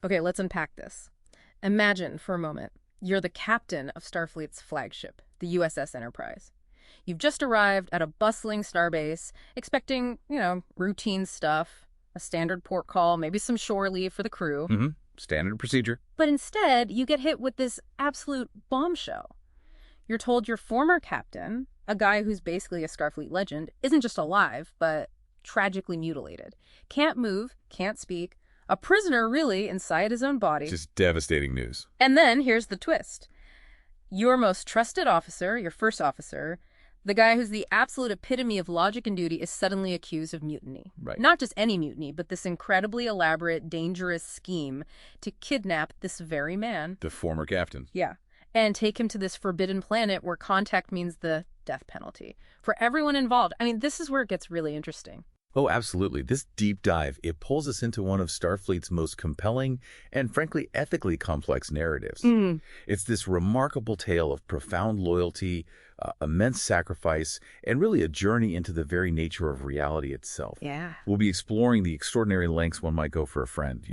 Okay, let's unpack this. Imagine, for a moment, you're the captain of Starfleet's flagship, the USS Enterprise. You've just arrived at a bustling starbase, expecting, routine stuff, a standard port call, maybe some shore leave for the crew. Mm-hmm. Standard procedure. But instead, you get hit with this absolute bombshell. You're told your former captain, a guy who's basically a Starfleet legend, isn't just alive, but tragically mutilated. Can't move, can't speak, a prisoner really inside his own body. Just devastating news. And then here's the twist. Your most trusted officer, your first officer, the guy who's the absolute epitome of logic and duty, is suddenly accused of mutiny. Right. Not just any mutiny, but this incredibly elaborate, dangerous scheme to kidnap this very man. The former captain. Yeah. And take him to this forbidden planet where contact means the death penalty. For everyone involved. I mean, this is where it gets really interesting. Oh, absolutely. This deep dive, it pulls us into one of Starfleet's most compelling and, frankly, ethically complex narratives. It's this remarkable tale of profound loyalty, immense sacrifice, and really a journey into the very nature of reality itself. Yeah. We'll be exploring the extraordinary lengths one might go for a friend,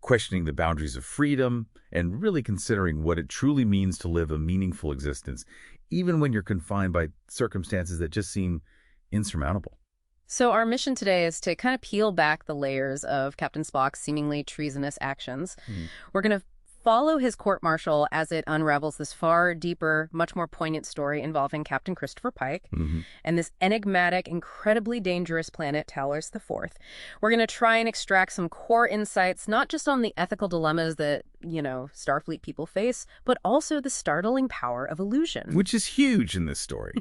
questioning the boundaries of freedom, and really considering what it truly means to live a meaningful existence, even when you're confined by circumstances that just seem insurmountable. So our mission today is to kind of peel back the layers of Captain Spock's seemingly treasonous actions. We're going to follow his court-martial as it unravels this far deeper, much more poignant story involving Captain Christopher Pike and this enigmatic, incredibly dangerous planet, Talos IV. We're going to try and extract some core insights, not just on the ethical dilemmas that, Starfleet people face, but also the startling power of illusion. Which is huge in this story.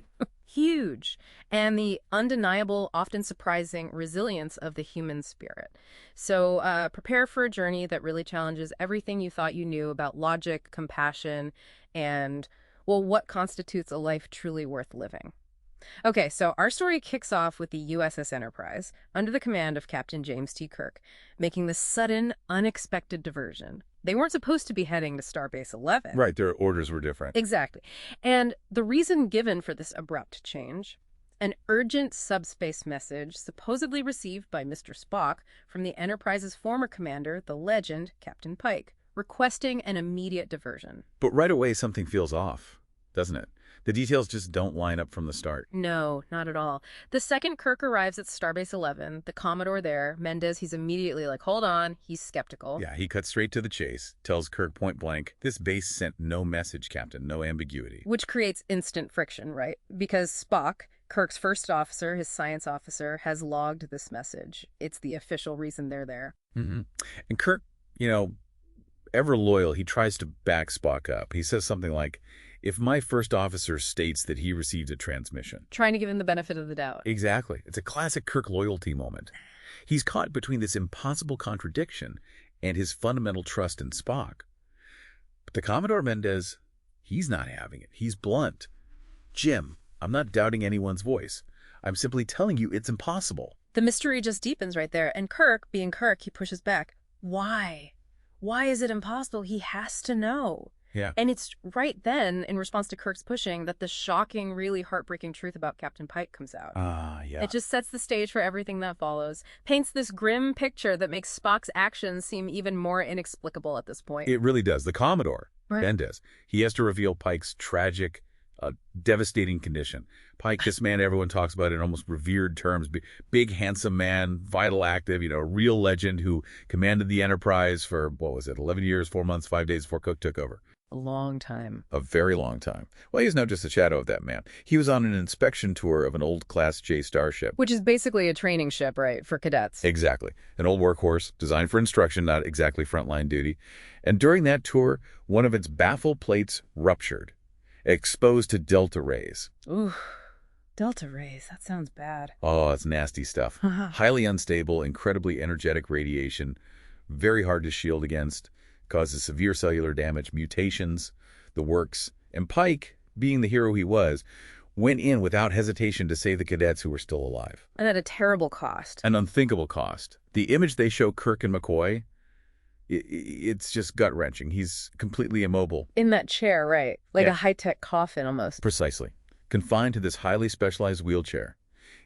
Huge. And the undeniable, often surprising resilience of the human spirit. So prepare for a journey that really challenges everything you thought you knew about logic, compassion, and, well, what constitutes a life truly worth living. Okay, so our story kicks off with the USS Enterprise, under the command of Captain James T. Kirk, making this sudden, unexpected diversion. They weren't supposed to be heading to Starbase 11. Right, their orders were different. Exactly. And the reason given for this abrupt change, an urgent subspace message supposedly received by Mr. Spock from the Enterprise's former commander, the legend, Captain Pike, requesting an immediate diversion. But right away, something feels off, doesn't it? The details just don't line up from the start. No, not at all. The second Kirk arrives at Starbase 11, the Commodore there, Mendez, he's immediately like, hold on, he's skeptical. Yeah, he cuts straight to the chase, tells Kirk point blank, this base sent no message, Captain, no ambiguity. Which creates instant friction, right? Because Spock, Kirk's first officer, his science officer, has logged this message. It's the official reason they're there. And Kirk, ever loyal, he tries to back Spock up. He says something like, if my first officer states that he received a transmission. Trying to give him the benefit of the doubt. Exactly. It's a classic Kirk loyalty moment. He's caught between this impossible contradiction and his fundamental trust in Spock. But the Commodore Mendez, he's not having it. He's blunt. Jim, I'm not doubting anyone's voice. I'm simply telling you it's impossible. The mystery just deepens right there. And Kirk, being Kirk, he pushes back. Why? Why is it impossible? He has to know. Yeah. And it's right then, in response to Kirk's pushing, that the shocking, really heartbreaking truth about Captain Pike comes out. Yeah. It just sets the stage for everything that follows, paints this grim picture that makes Spock's actions seem even more inexplicable at this point. It really does. The Commodore, Right. Mendez, he has to reveal Pike's tragic, devastating condition. Pike, this man everyone talks about in almost revered terms, big, handsome man, vital, active, real legend who commanded the Enterprise for, 11 years, 4 months, 5 days before Cook took over. A long time. A very long time. Well, he's now just a shadow of that man. He was on an inspection tour of an old Class J starship. Which is basically a training ship, right, for cadets. Exactly. An old workhorse, designed for instruction, not exactly frontline duty. And during that tour, one of its baffle plates ruptured, exposed to delta rays. Ooh, delta rays, that sounds bad. Oh, it's nasty stuff. Highly unstable, incredibly energetic radiation, very hard to shield against, causes severe cellular damage, mutations, the works. And Pike, being the hero he was, went in without hesitation to save the cadets who were still alive. And at a terrible cost. An unthinkable cost. The image they show Kirk and McCoy, it's just gut-wrenching. He's completely immobile. In that chair, right. Like Yeah. a high-tech coffin almost. Precisely. Confined to this highly specialized wheelchair.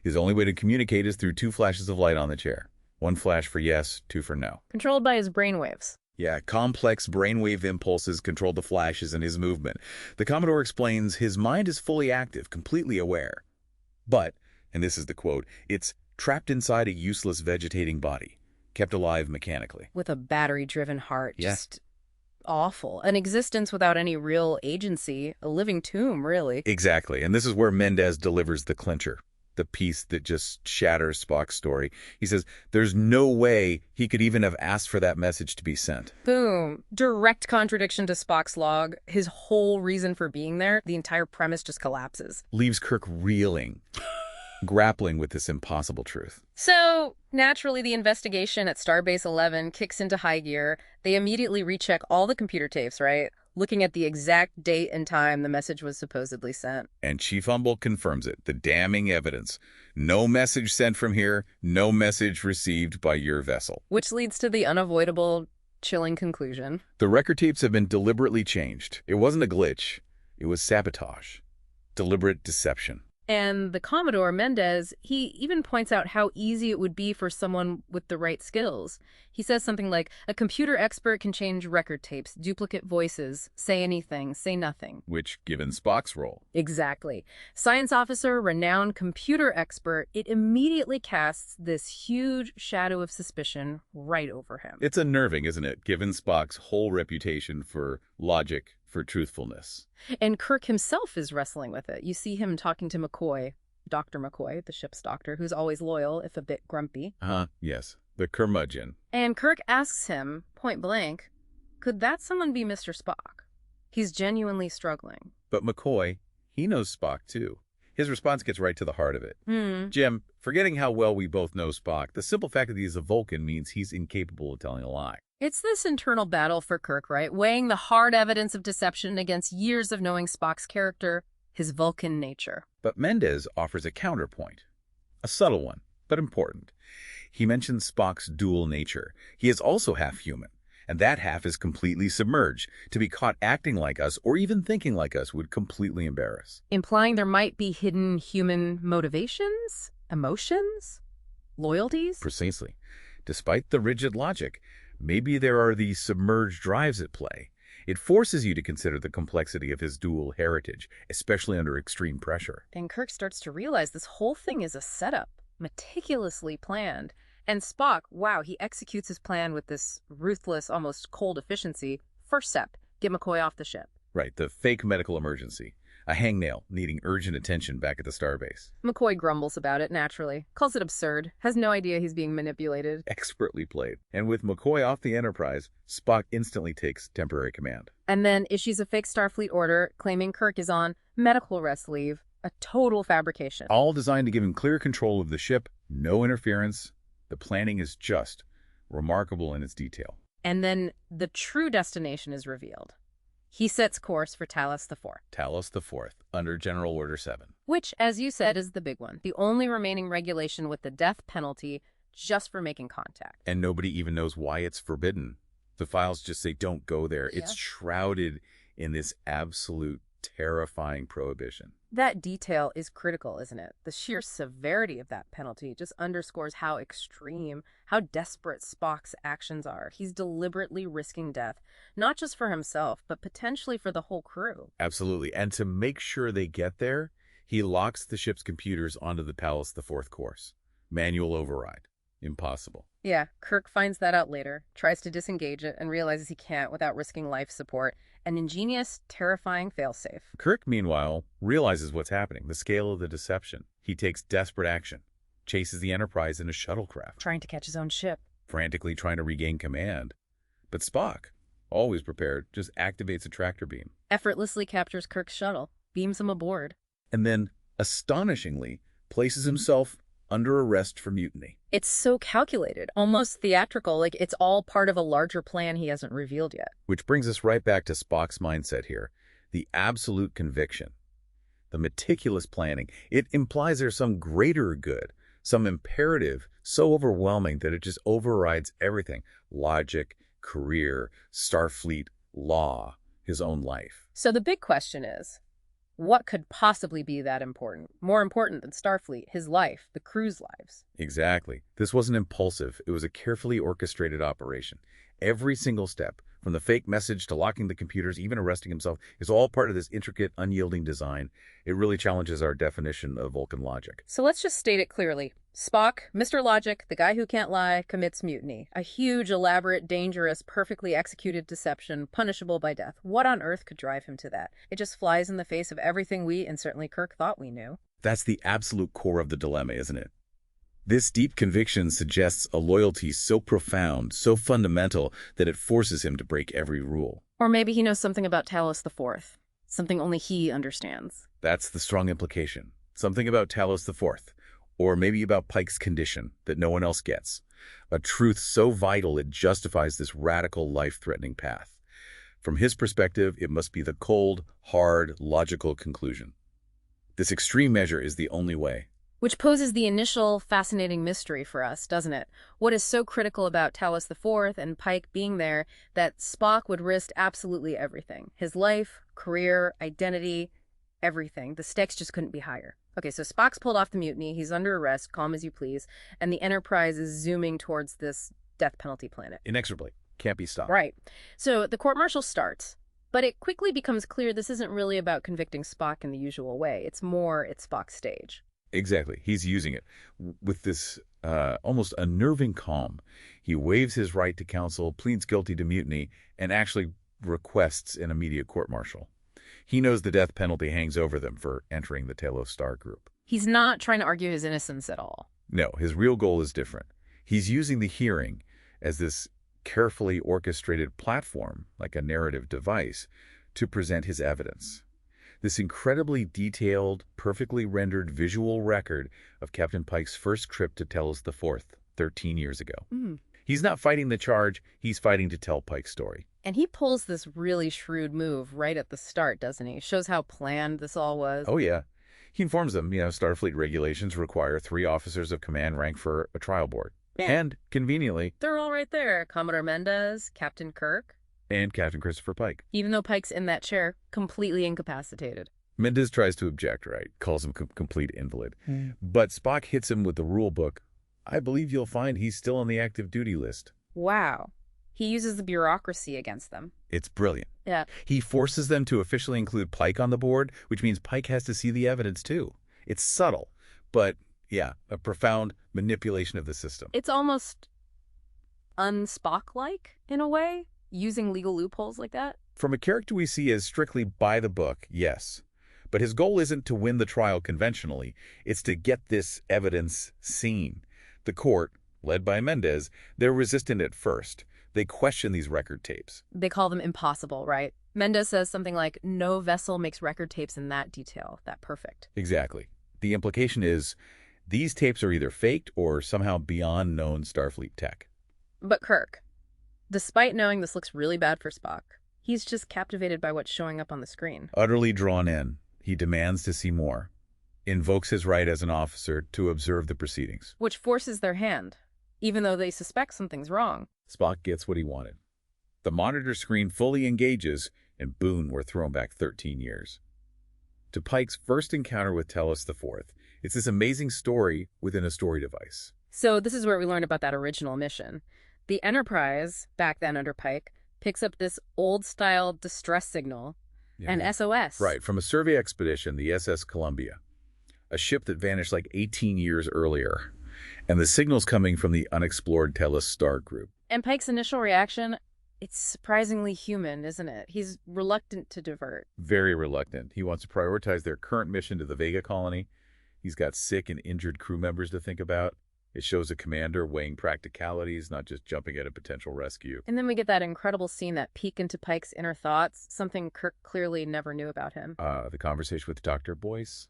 His only way to communicate is through 2 flashes of light on the chair. One flash for yes, two for no. Controlled by his brainwaves. Yeah, complex brainwave impulses control the flashes in his movement. The Commodore explains his mind is fully active, completely aware. But, and this is the quote, it's trapped inside a useless vegetating body, kept alive mechanically. With a battery-driven heart. Yeah. Just awful. An existence without any real agency. A living tomb, really. Exactly, and this is where Mendez delivers the clincher. The piece that just shatters Spock's story. He says there's no way he could even have asked for that message to be sent. Boom. Direct contradiction to Spock's log. His whole reason for being there, the entire premise just collapses. Leaves Kirk reeling, grappling with this impossible truth. So, naturally, the investigation at Starbase 11 kicks into high gear. They immediately recheck all the computer tapes, right? Looking at the exact date and time the message was supposedly sent. And Chief Humboldt confirms it, the damning evidence. No message sent from here, no message received by your vessel. Which leads to the unavoidable, chilling conclusion. The record tapes have been deliberately changed. It wasn't a glitch. It was sabotage. Deliberate deception. And the Commodore, Mendez, he even points out how easy it would be for someone with the right skills. He says something like, a computer expert can change record tapes, duplicate voices, say anything, say nothing. Which, given Spock's role. Exactly. Science officer, renowned computer expert, it immediately casts this huge shadow of suspicion right over him. It's unnerving, isn't it, given Spock's whole reputation for logic, for truthfulness. And Kirk himself is wrestling with it. You see him talking to McCoy, Dr. McCoy, the ship's doctor, who's always loyal, if a bit grumpy. Yes, the curmudgeon. And Kirk asks him, point blank, could that someone be Mr. Spock? He's genuinely struggling. But McCoy, he knows Spock, too. His response gets right to the heart of it. Jim, forgetting how well we both know Spock, the simple fact that he's a Vulcan means he's incapable of telling a lie. It's this internal battle for Kirk, right? Weighing the hard evidence of deception against years of knowing Spock's character, his Vulcan nature. But Mendez offers a counterpoint. A subtle one, but important. He mentions Spock's dual nature. He is also half human, and that half is completely submerged. To be caught acting like us or even thinking like us would completely embarrass. Implying there might be hidden human motivations, emotions, loyalties? Precisely. Despite the rigid logic, maybe there are these submerged drives at play. It forces you to consider the complexity of his dual heritage, especially under extreme pressure. Then Kirk starts to realize this whole thing is a setup, meticulously planned. And Spock, wow, he executes his plan with this ruthless, almost cold efficiency. First step, get McCoy off the ship. Right, the fake medical emergency. A hangnail needing urgent attention back at the starbase. McCoy grumbles about it, naturally. Calls it absurd. Has no idea he's being manipulated. Expertly played. And with McCoy off the Enterprise, Spock instantly takes temporary command. And then issues a fake Starfleet order claiming Kirk is on medical rest leave. A total fabrication. All designed to give him clear control of the ship, no interference. The planning is just remarkable in its detail. And then the true destination is revealed. He sets course for Talos IV. Talos IV, under General Order 7. Which, as you said, is the big one. The only remaining regulation with the death penalty just for making contact. And nobody even knows why it's forbidden. The files just say don't go there. Yeah. It's shrouded in this absolute terrifying prohibition. That detail is critical, isn't it? The sheer severity of that penalty just underscores how extreme, how desperate Spock's actions are. He's deliberately risking death, not just for himself, but potentially for the whole crew. Absolutely. And to make sure they get there, he locks the ship's computers onto the Talos IV course. Manual override. Impossible. Yeah, Kirk finds that out later, tries to disengage it, and realizes he can't without risking life support. An ingenious, terrifying failsafe. Kirk, meanwhile, realizes what's happening, the scale of the deception. He takes desperate action, chases the Enterprise in a shuttlecraft, Trying to catch his own ship. frantically trying to regain command. But Spock, always prepared, just activates a tractor beam. Effortlessly captures Kirk's shuttle, beams him aboard. And then, astonishingly, places himself under arrest for mutiny. It's so calculated, almost theatrical, like it's all part of a larger plan he hasn't revealed yet. Which brings us right back to Spock's mindset here. The absolute conviction. The meticulous planning. It implies there's some greater good, some imperative so overwhelming that it just overrides everything. Logic, career, Starfleet, law, his own life. So the big question is, What could possibly be that important? More important than Starfleet, his life, the crew's lives. Exactly. This wasn't impulsive. It was a carefully orchestrated operation. Every single step, from the fake message to locking the computers, even arresting himself, is all part of this intricate, unyielding design. It really challenges our definition of Vulcan logic. So let's just state it clearly. Spock, Mr. Logic, the guy who can't lie, commits mutiny. A huge, elaborate, dangerous, perfectly executed deception, punishable by death. What on earth could drive him to that? It just flies in the face of everything we, and certainly Kirk, thought we knew. That's the absolute core of the dilemma, isn't it? This deep conviction suggests a loyalty so profound, so fundamental, that it forces him to break every rule. Or maybe he knows something about Talos IV. Something only he understands. That's the strong implication. Something about Talos IV. Or maybe about Pike's condition that no one else gets. A truth so vital it justifies this radical, life-threatening path. From his perspective, it must be the cold, hard, logical conclusion. This extreme measure is the only way. Which poses the initial fascinating mystery for us, doesn't it? What is so critical about Talos IV and Pike being there that Spock would risk absolutely everything? His life, career, identity, everything. The stakes just couldn't be higher. Okay, so Spock's pulled off the mutiny, he's under arrest, calm as you please, and the Enterprise is zooming towards this death penalty planet. Inexorably. Can't be stopped. Right. So the court-martial starts, but it quickly becomes clear this isn't really about convicting Spock in the usual way. It's Spock's stage. Exactly. He's using it with this almost unnerving calm. He waives his right to counsel, pleads guilty to mutiny, and actually requests an immediate court-martial. He knows the death penalty hangs over them for entering the Talos Star Group. He's not trying to argue his innocence at all. No, his real goal is different. He's using the hearing as this carefully orchestrated platform, like a narrative device, to present his evidence. This incredibly detailed, perfectly rendered visual record of Captain Pike's first trip to Talos IV 13 years ago. He's not fighting the charge, he's fighting to tell Pike's story. And he pulls this really shrewd move right at the start, doesn't he? Shows how planned this all was. Oh, yeah. He informs them, Starfleet regulations require 3 officers of command rank for a trial board. Yeah. And, conveniently, They're all right there. Commodore Mendez, Captain Kirk. and Captain Christopher Pike. Even though Pike's in that chair, completely incapacitated. Mendez tries to object, right? Calls him complete invalid. But Spock hits him with the rule book. I believe you'll find he's still on the active duty list. Wow. He uses the bureaucracy against them. It's brilliant. Yeah. He forces them to officially include Pike on the board, which means Pike has to see the evidence too. It's subtle, but yeah, a profound manipulation of the system. It's almost un-Spock-like, in a way, using legal loopholes like that. From a character we see as strictly by the book, yes. But his goal isn't to win the trial conventionally. It's to get this evidence seen. The court, led by Mendez, they're resistant at first. They question these record tapes. They call them impossible, right? Mendez says something like, no vessel makes record tapes in that detail, that perfect. Exactly. The implication is these tapes are either faked or somehow beyond known Starfleet tech. But Kirk, despite knowing this looks really bad for Spock, he's just captivated by what's showing up on the screen. Utterly drawn in, he demands to see more. Invokes his right as an officer to observe the proceedings. Which forces their hand, even though they suspect something's wrong. Spock gets what he wanted. The monitor screen fully engages, and boom, we're thrown back 13 years. To Pike's first encounter with Talos IV, it's this amazing story within a story device. So this is where we learn about that original mission. The Enterprise, back then under Pike, picks up this old-style distress signal, an SOS. Right, from a survey expedition, the SS Columbia, a ship that vanished like 18 years earlier. And the signal's coming from the unexplored Talos Star Group. And Pike's initial reaction, it's surprisingly human, isn't it? He's reluctant to divert. Very reluctant. He wants to prioritize their current mission to the Vega colony. He's got sick and injured crew members to think about. It shows a commander weighing practicalities, not just jumping at a potential rescue. And then we get that incredible scene that peek into Pike's inner thoughts, something Kirk clearly never knew about him. The conversation with Dr. Boyce,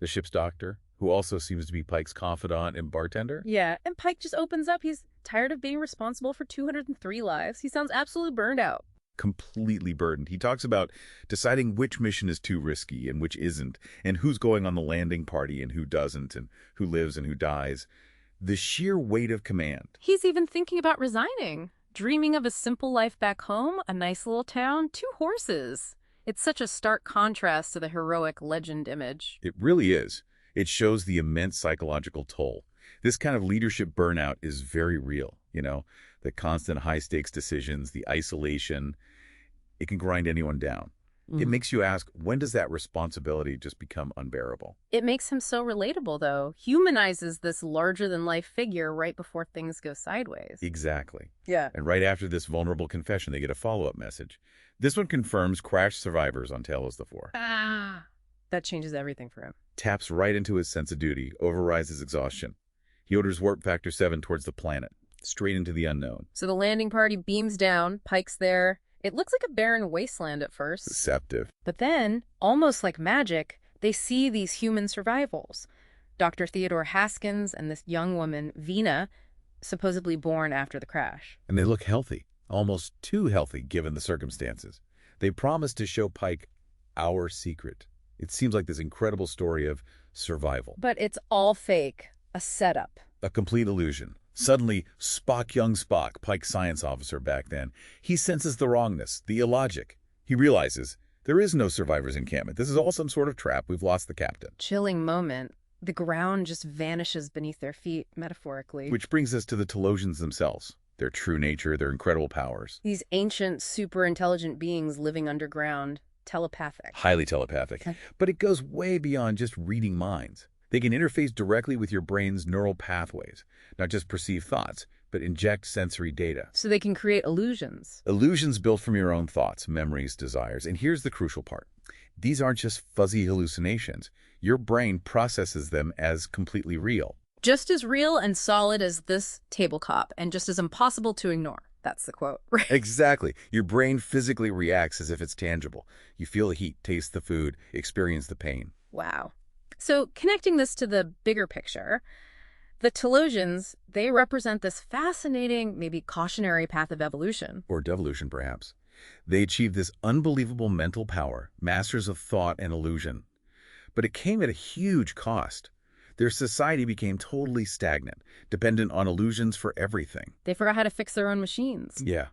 the ship's doctor, who also seems to be Pike's confidant and bartender. Yeah, and Pike just opens up. He's tired of being responsible for 203 lives. He sounds absolutely burned out. Completely burdened. He talks about deciding which mission is too risky and which isn't, and who's going on the landing party and who doesn't, and who lives and who dies. The sheer weight of command. He's even thinking about resigning, dreaming of a simple life back home, a nice little town, 2 horses. It's such a stark contrast to the heroic legend image. It really is. It shows the immense psychological toll. This kind of leadership burnout is very real, the constant high-stakes decisions, the isolation. It can grind anyone down. It makes you ask, when does that responsibility just become unbearable? It makes him so relatable, though. Humanizes this larger-than-life figure right before things go sideways. Exactly. Yeah. And right after this vulnerable confession, they get a follow-up message. This one confirms crash survivors on Talos IV. That changes everything for him. Taps right into his sense of duty, overrides his exhaustion. He orders warp factor 7 towards the planet, straight into the unknown. So the landing party beams down, Pike's there. It looks like a barren wasteland at first. Deceptive. But then, almost like magic, they see these human survivals. Dr. Theodore Haskins and this young woman, Vina, supposedly born after the crash. And they look healthy, almost too healthy given the circumstances. They promise to show Pike our secret. It seems like this incredible story of survival. But it's all fake, a setup. A complete illusion. Suddenly, Spock, young Spock, Pike's science officer back then, he senses the wrongness, the illogic. He realizes there is no survivors encampment. This is all some sort of trap. We've lost the captain. Chilling moment. The ground just vanishes beneath their feet, metaphorically. Which brings us to the Talosians themselves. Their true nature, their incredible powers. These ancient, super intelligent beings living underground, telepathic. Highly telepathic. But it goes way beyond just reading minds. They can interface directly with your brain's neural pathways, not just perceive thoughts, but inject sensory data. So they can create illusions. Illusions built from your own thoughts, memories, desires. And here's the crucial part. These aren't just fuzzy hallucinations. Your brain processes them as completely real. Just as real and solid as this tabletop, and just as impossible to ignore. That's the quote. Exactly. Your brain physically reacts as if it's tangible. You feel the heat, taste the food, experience the pain. Wow. So connecting this to the bigger picture, the Talosians, they represent this fascinating, maybe cautionary path of evolution. Or devolution, perhaps. They achieved this unbelievable mental power, masters of thought and illusion. But it came at a huge cost. Their society became totally stagnant, dependent on illusions for everything. They forgot how to fix their own machines. Yeah.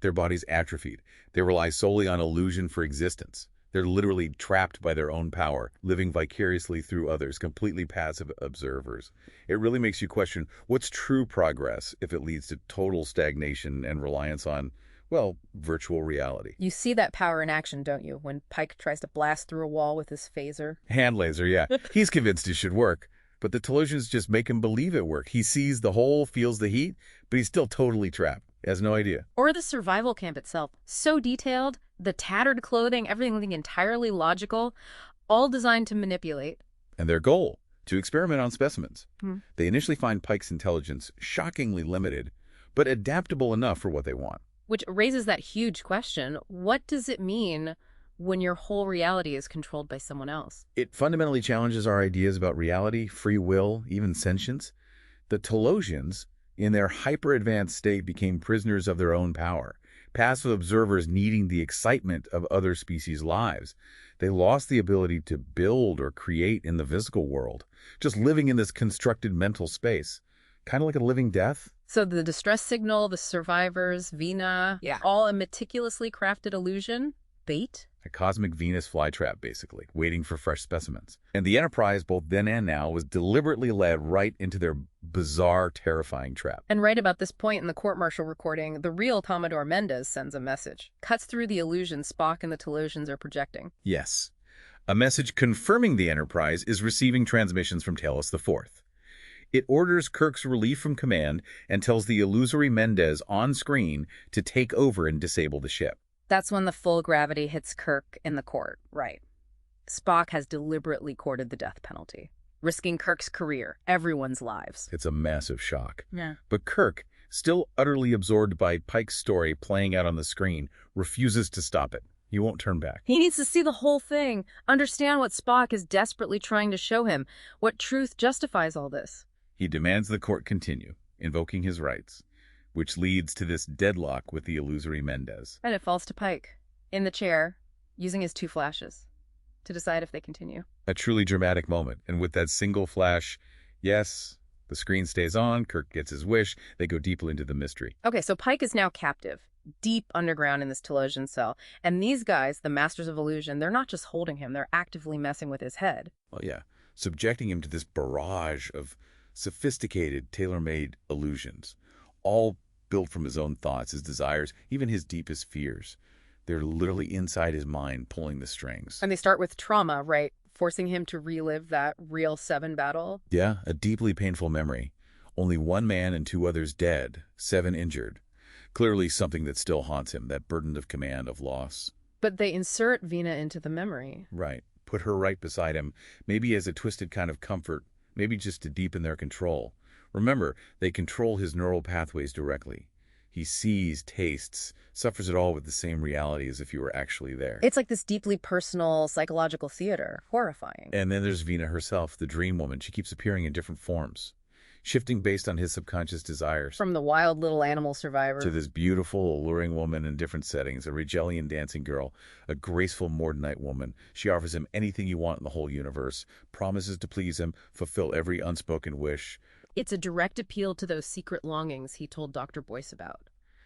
Their bodies atrophied. They rely solely on illusion for existence. They're literally trapped by their own power, living vicariously through others, completely passive observers. It really makes you question, what's true progress if it leads to total stagnation and reliance on, well, virtual reality? You see that power in action, don't you, when Pike tries to blast through a wall with his phaser? Hand laser, yeah. He's convinced it should work. But the Talosians just make him believe it worked. He sees the hole, feels the heat, but he's still totally trapped. He has no idea. Or the survival camp itself. So detailed, the tattered clothing, everything entirely logical, all designed to manipulate. And their goal, to experiment on specimens. They initially find Pike's intelligence shockingly limited, but adaptable enough for what they want. Which raises that huge question, what does it mean when your whole reality is controlled by someone else? It fundamentally challenges our ideas about reality, free will, even sentience. The Talosians, in their hyper-advanced state, became prisoners of their own power, passive observers needing the excitement of other species' lives. They lost the ability to build or create in the physical world, just living in this constructed mental space, kind of like a living death. So the distress signal, the survivors, Vina, all a meticulously crafted illusion? Bait? A cosmic Venus flytrap, basically, waiting for fresh specimens. And the Enterprise, both then and now, was deliberately led right into their bizarre, terrifying trap. And right about this point in the court-martial recording, the real Commodore Mendez sends a message. Cuts through the illusion Spock and the Talosians are projecting. Yes. A message confirming the Enterprise is receiving transmissions from Talos IV. It orders Kirk's relief from command and tells the illusory Mendez on screen to take over and disable the ship. That's when the full gravity hits Kirk in the court, right. Spock has deliberately courted the death penalty, risking Kirk's career, everyone's lives. It's a massive shock. Yeah. But Kirk, still utterly absorbed by Pike's story playing out on the screen, refuses to stop it. He won't turn back. He needs to see the whole thing, understand what Spock is desperately trying to show him, what truth justifies all this. He demands the court continue, invoking his rights, which leads to this deadlock with the illusory Mendez. And it falls to Pike, in the chair, using his 2 flashes, to decide if they continue. A truly dramatic moment, and with that single flash, yes, the screen stays on, Kirk gets his wish, they go deeper into the mystery. Okay, so Pike is now captive. deep underground in this Talosian cell. And these guys, the masters of illusion, they're not just holding him, they're actively messing with his head. Well, yeah, subjecting him to this barrage of sophisticated, tailor-made illusions, all built from his own thoughts, his desires, even his deepest fears. They're literally inside his mind, pulling the strings. And they start with trauma, right? Forcing him to relive that real Seven battle. Yeah, a deeply painful memory. Only one man and two others dead, 7 injured. Clearly something that still haunts him, that burden of command, of loss. But they insert Vina into the memory. Right. Put her right beside him, maybe as a twisted kind of comfort, maybe just to deepen their control. Remember, they control his neural pathways directly. He sees, tastes, suffers it all with the same reality as if you were actually there. It's like this deeply personal psychological theater. Horrifying. And then there's Vina herself, the dream woman. She keeps appearing in different forms, shifting based on his subconscious desires. From the wild little animal survivor to this beautiful, alluring woman in different settings, a Rigelian dancing girl, a graceful Mordinite woman. She offers him anything you want in the whole universe, promises to please him, fulfill every unspoken wish. It's a direct appeal to those secret longings he told Dr. Boyce about.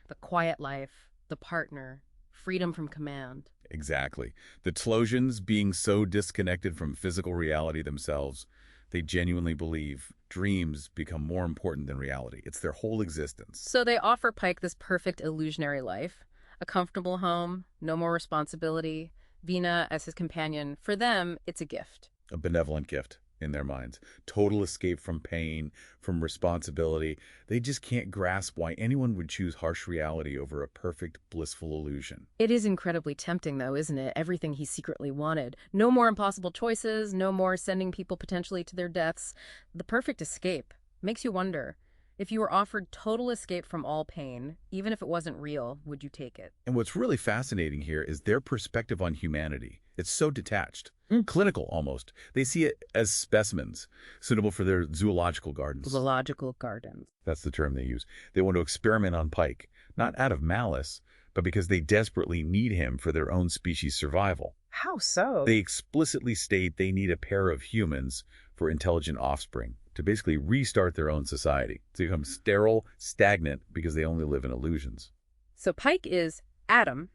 The quiet life, the partner, freedom from command. Exactly. The Talosians, being so disconnected from physical reality themselves, they genuinely believe dreams become more important than reality. It's their whole existence. So they offer Pike this perfect illusionary life, a comfortable home, no more responsibility, Vina as his companion. For them, it's a gift. A benevolent gift in their minds. Total escape from pain, from responsibility. They just can't grasp why anyone would choose harsh reality over a perfect, blissful illusion. It is incredibly tempting, though, isn't it? Everything he secretly wanted. No more impossible choices, no more sending people potentially to their deaths. The perfect escape. Makes you wonder, if you were offered total escape from all pain, even if it wasn't real, would you take it? And what's really fascinating here is their perspective on humanity. It's so detached, clinical almost. They see it as specimens, suitable for their zoological gardens. Zoological gardens. That's the term they use. They want to experiment on Pike, not out of malice, but because they desperately need him for their own species' survival. How so? They explicitly state they need a pair of humans for intelligent offspring to basically restart their own society, to become sterile, stagnant, because they only live in illusions. So Pike is Adam,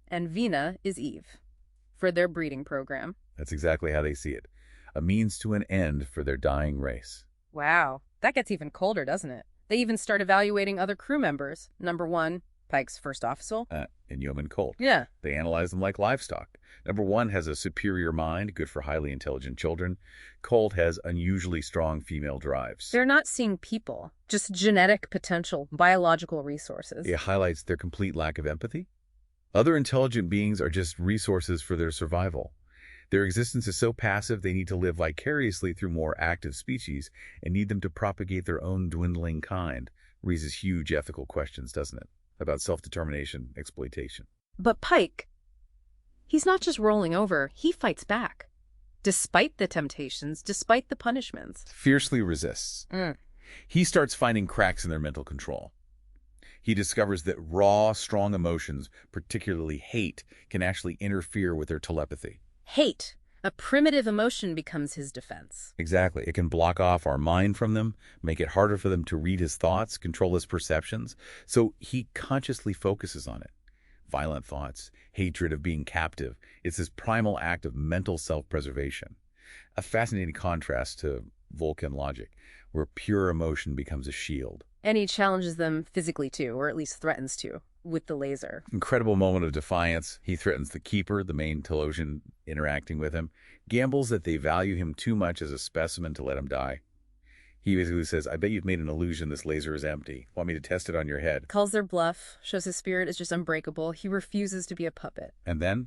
and Vina is Eve, for their breeding program. That's exactly how they see it. A means to an end for their dying race. Wow, that gets even colder, doesn't it? They even start evaluating other crew members. Number 1, Pike's first officer. Inhuman Colt. Yeah. They analyze them like livestock. Number 1 has a superior mind, good for highly intelligent children. Colt has unusually strong female drives. They're not seeing people, just genetic potential, biological resources. It highlights their complete lack of empathy. Other intelligent beings are just resources for their survival. Their existence is so passive they need to live vicariously through more active species and need them to propagate their own dwindling kind. Raises huge ethical questions, doesn't it? About self-determination, exploitation. But Pike, he's not just rolling over, he fights back. Despite the temptations, despite the punishments. Fiercely resists. He starts finding cracks in their mental control. He discovers that raw, strong emotions, particularly hate, can actually interfere with their telepathy. Hate, a primitive emotion, becomes his defense. Exactly. It can block off our mind from them, make it harder for them to read his thoughts, control his perceptions. So he consciously focuses on it. Violent thoughts, hatred of being captive. It's this primal act of mental self-preservation. A fascinating contrast to Vulcan logic, where pure emotion becomes a shield. And he challenges them physically too, or at least threatens to, with the laser. Incredible moment of defiance. He threatens the Keeper, the main Talosian interacting with him, gambles that they value him too much as a specimen to let him die. He basically says, I bet you've made an illusion this laser is empty. Want me to test it on your head? Calls their bluff, shows his spirit is just unbreakable. He refuses to be a puppet. And then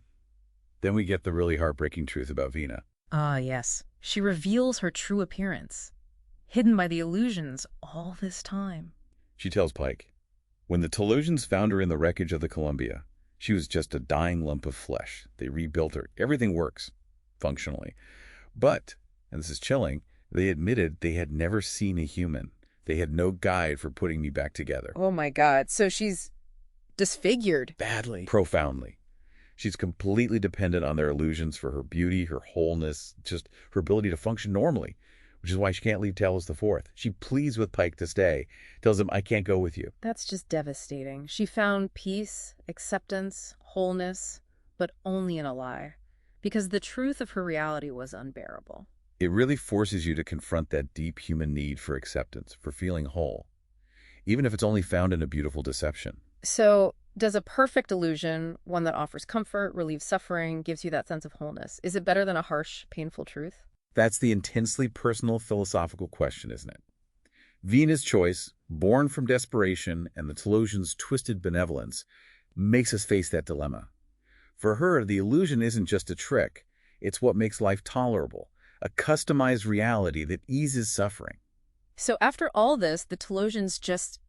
we get the really heartbreaking truth about Vina. Ah, yes. She reveals her true appearance, hidden by the illusions all this time. She tells Pike, when the Talosians found her in the wreckage of the Columbia, she was just a dying lump of flesh. They rebuilt her. Everything works, functionally. But, and this is chilling, they admitted they had never seen a human. They had no guide for putting me back together. Oh my God. So she's disfigured. Badly. Profoundly. She's completely dependent on their illusions for her beauty, her wholeness, just her ability to function normally, which is why she can't leave Talos IV. She pleads with Pike to stay, tells him, I can't go with you. That's just devastating. She found peace, acceptance, wholeness, but only in a lie, because the truth of her reality was unbearable. It really forces you to confront that deep human need for acceptance, for feeling whole, even if it's only found in a beautiful deception. So, does a perfect illusion, one that offers comfort, relieves suffering, gives you that sense of wholeness, is it better than a harsh, painful truth? That's the intensely personal philosophical question, isn't it? Vina's choice, born from desperation and the Talosians' twisted benevolence, makes us face that dilemma. For her, the illusion isn't just a trick. It's what makes life tolerable, a customized reality that eases suffering. So after all this, the Talosians just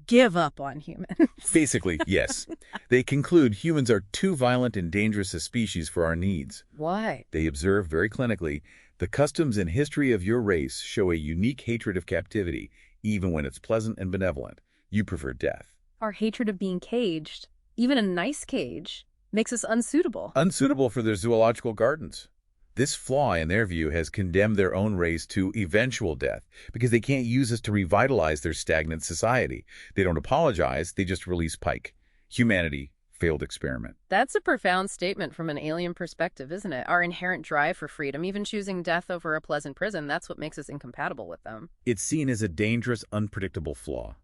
give up on humans. Basically, yes. They conclude humans are too violent and dangerous a species for our needs. Why? They observe very clinically, the customs and history of your race show a unique hatred of captivity, even when it's pleasant and benevolent. You prefer death. Our hatred of being caged, even a nice cage, makes us unsuitable. Unsuitable for their zoological gardens. This flaw, in their view, has condemned their own race to eventual death because they can't use us to revitalize their stagnant society. They don't apologize, they just release Pike. Humanity, failed experiment. That's a profound statement from an alien perspective, isn't it? Our inherent drive for freedom, even choosing death over a pleasant prison, that's what makes us incompatible with them. It's seen as a dangerous, unpredictable flaw.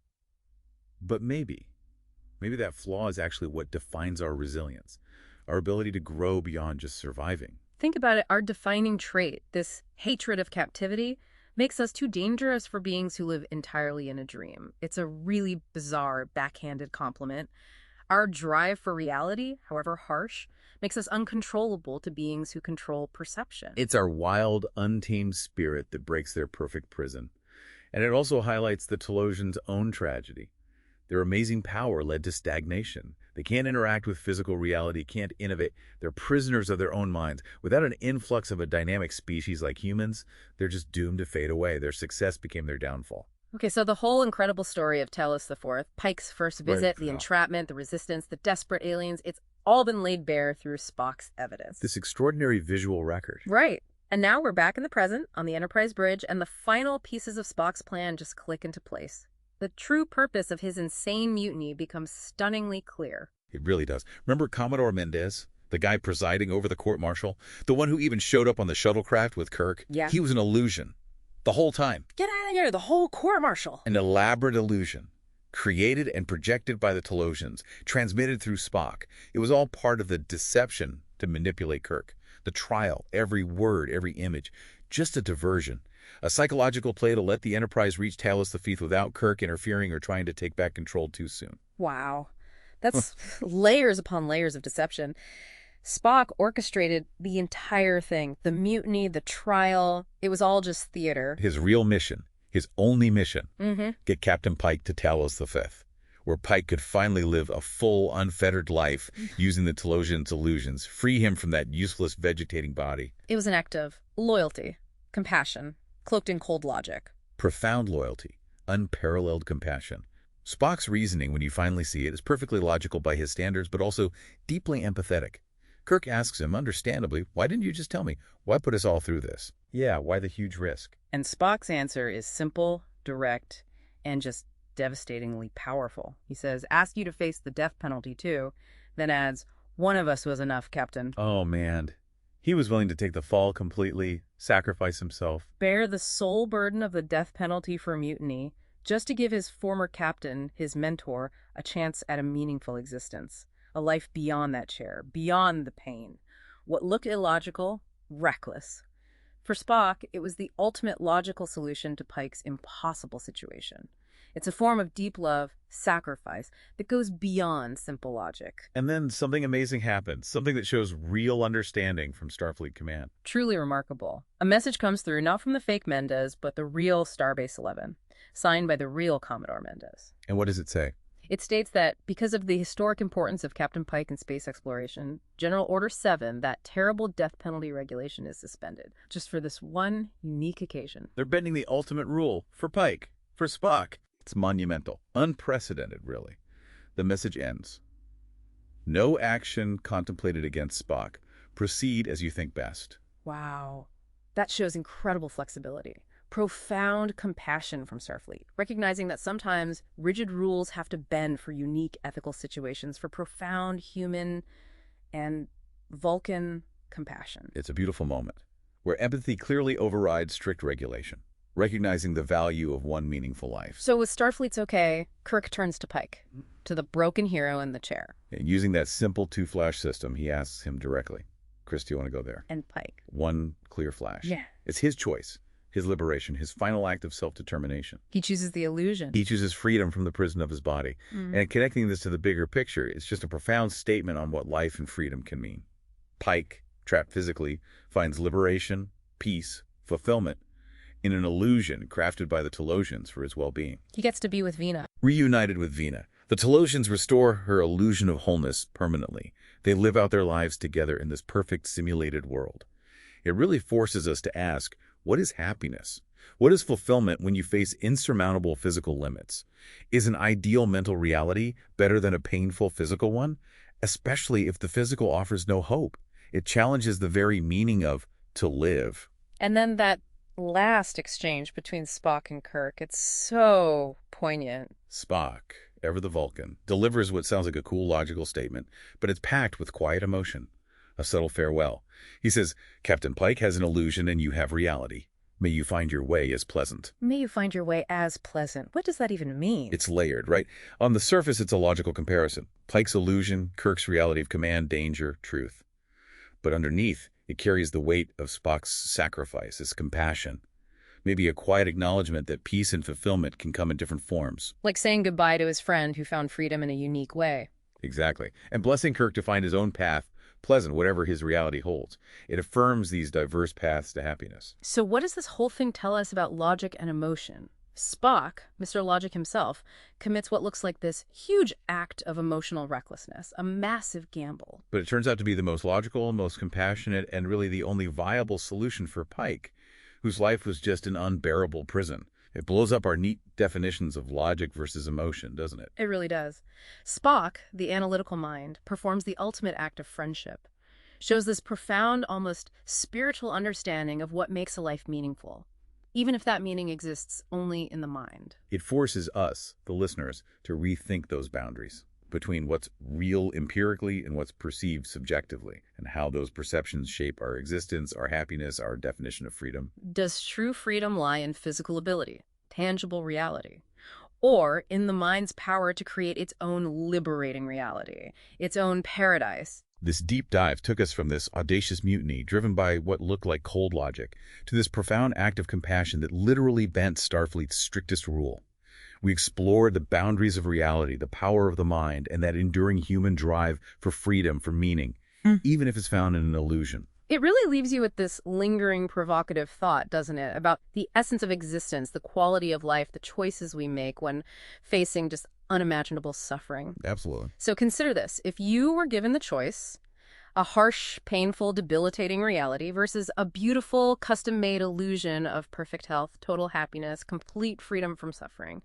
But maybe that flaw is actually what defines our resilience, our ability to grow beyond just surviving. Think about it, our defining trait, this hatred of captivity, makes us too dangerous for beings who live entirely in a dream. It's a really bizarre, backhanded compliment. Our drive for reality, however harsh, makes us uncontrollable to beings who control perception. It's our wild, untamed spirit that breaks their perfect prison. And it also highlights the Talosians' own tragedy. Their amazing power led to stagnation. They can't interact with physical reality, can't innovate. They're prisoners of their own minds. Without an influx of a dynamic species like humans, they're just doomed to fade away. Their success became their downfall. Okay, so the whole incredible story of Talos IV, Pike's first visit, the entrapment, the resistance, the desperate aliens, it's all been laid bare through Spock's evidence. This extraordinary visual record. Right. And now we're back in the present, on the Enterprise bridge, and the final pieces of Spock's plan just click into place. The true purpose of his insane mutiny becomes stunningly clear. It really does. Remember Commodore Mendez, the guy presiding over the court-martial? The one who even showed up on the shuttlecraft with Kirk? Yeah. He was an illusion. The whole time. Get out of here, the whole court-martial. An elaborate illusion, created and projected by the Talosians, transmitted through Spock. It was all part of the deception to manipulate Kirk. The trial, every word, every image, just a diversion. A psychological play to let the Enterprise reach Talos V without Kirk interfering or trying to take back control too soon. Wow. That's layers upon layers of deception. Spock orchestrated the entire thing. The mutiny, the trial, it was all just theater. His real mission, his only mission, Mm-hmm. get Captain Pike to Talos V, where Pike could finally live a full, unfettered life using the Talosians' illusions, free him from that useless vegetating body. It was an act of loyalty, compassion, cloaked in cold logic. Profound loyalty, unparalleled compassion. Spock's reasoning, when you finally see it, is perfectly logical by his standards, but also deeply empathetic. Kirk asks him, understandably, why didn't you just tell me? Why put us all through this? Yeah, why the huge risk? And Spock's answer is simple, direct, and just devastatingly powerful. He says, ask you to face the death penalty too, then adds, one of us was enough, Captain. Oh, man. He was willing to take the fall completely, sacrifice himself. Bear the sole burden of the death penalty for mutiny, just to give his former captain, his mentor, a chance at a meaningful existence. A life beyond that chair, beyond the pain. What looked illogical, reckless. For Spock, it was the ultimate logical solution to Pike's impossible situation. It's a form of deep love, sacrifice, that goes beyond simple logic. And then something amazing happens, something that shows real understanding from Starfleet Command. Truly remarkable. A message comes through, not from the fake Mendez, but the real Starbase 11, signed by the real Commodore Mendez. And what does it say? It states that because of the historic importance of Captain Pike in space exploration, General Order 7, that terrible death penalty regulation is suspended, just for this one unique occasion. They're bending the ultimate rule for Pike, for Spock. It's monumental, unprecedented, really. The message ends. No action contemplated against Spock. Proceed as you think best. Wow. That shows incredible flexibility. profound compassion from Starfleet, recognizing that sometimes rigid rules have to bend for unique ethical situations, for profound human and Vulcan compassion. It's a beautiful moment, where empathy clearly overrides strict regulation, recognizing the value of one meaningful life. So with Starfleet's okay, Kirk turns to Pike, to the broken hero in the chair. And using that simple two-flash system, he asks him directly, Chris, do you want to go there? And Pike. One clear flash. Yeah. It's his choice, his liberation, his final act of self-determination. He chooses the illusion. He chooses freedom from the prison of his body. And connecting this to the bigger picture, it's just a profound statement on what life and freedom can mean. Pike, trapped physically, finds liberation, peace, fulfillment in an illusion crafted by the Talosians for his well-being. He gets to be with Vina. Reunited with Vina, the Talosians restore her illusion of wholeness permanently. They live out their lives together in this perfect simulated world. It really forces us to ask, what is happiness? What is fulfillment when you face insurmountable physical limits? Is an ideal mental reality better than a painful physical one? Especially if the physical offers no hope. It challenges the very meaning of to live. And then that last exchange between Spock and Kirk, it's so poignant. Spock, ever the Vulcan, delivers what sounds like a cool logical statement, but it's packed with quiet emotion, a subtle farewell. He says, Captain Pike has an illusion and you have reality. May you find your way as pleasant. May you find your way as pleasant. What does that even mean? It's layered, right? On the surface, it's a logical comparison. Pike's illusion, Kirk's reality of command, danger, truth. But underneath, it carries the weight of Spock's sacrifice, his compassion. Maybe a quiet acknowledgement that peace and fulfillment can come in different forms. Like saying goodbye to his friend who found freedom in a unique way. Exactly. And blessing Kirk to find his own path, pleasant, whatever his reality holds. It affirms these diverse paths to happiness. So what does this whole thing tell us about logic and emotion? Spock, Mr. Logic himself, commits what looks like this huge act of emotional recklessness, a massive gamble. But it turns out to be the most logical, most compassionate, and really the only viable solution for Pike, whose life was just an unbearable prison. It blows up our neat definitions of logic versus emotion, doesn't it? It really does. Spock, the analytical mind, performs the ultimate act of friendship, shows this profound, almost spiritual understanding of what makes a life meaningful, even if that meaning exists only in the mind. It forces us, the listeners, to rethink those boundaries between what's real empirically and what's perceived subjectively, and how those perceptions shape our existence, our happiness, our definition of freedom. Does true freedom lie in physical ability, tangible reality, or in the mind's power to create its own liberating reality, its own paradise? This deep dive took us from this audacious mutiny, driven by what looked like cold logic, to this profound act of compassion that literally bent Starfleet's strictest rule. We explored the boundaries of reality, the power of the mind, and that enduring human drive for freedom, for meaning, even if it's found in an illusion. It really leaves you with this lingering, provocative thought, doesn't it, about the essence of existence, the quality of life, the choices we make when facing just unimaginable suffering. Absolutely. So consider this. If you were given the choice, a harsh, painful, debilitating reality versus a beautiful, custom-made illusion of perfect health, total happiness, complete freedom from suffering,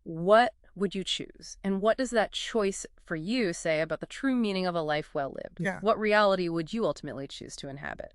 what would you choose? And what does that choice for you say about the true meaning of a life well lived? Yeah. What reality would you ultimately choose to inhabit?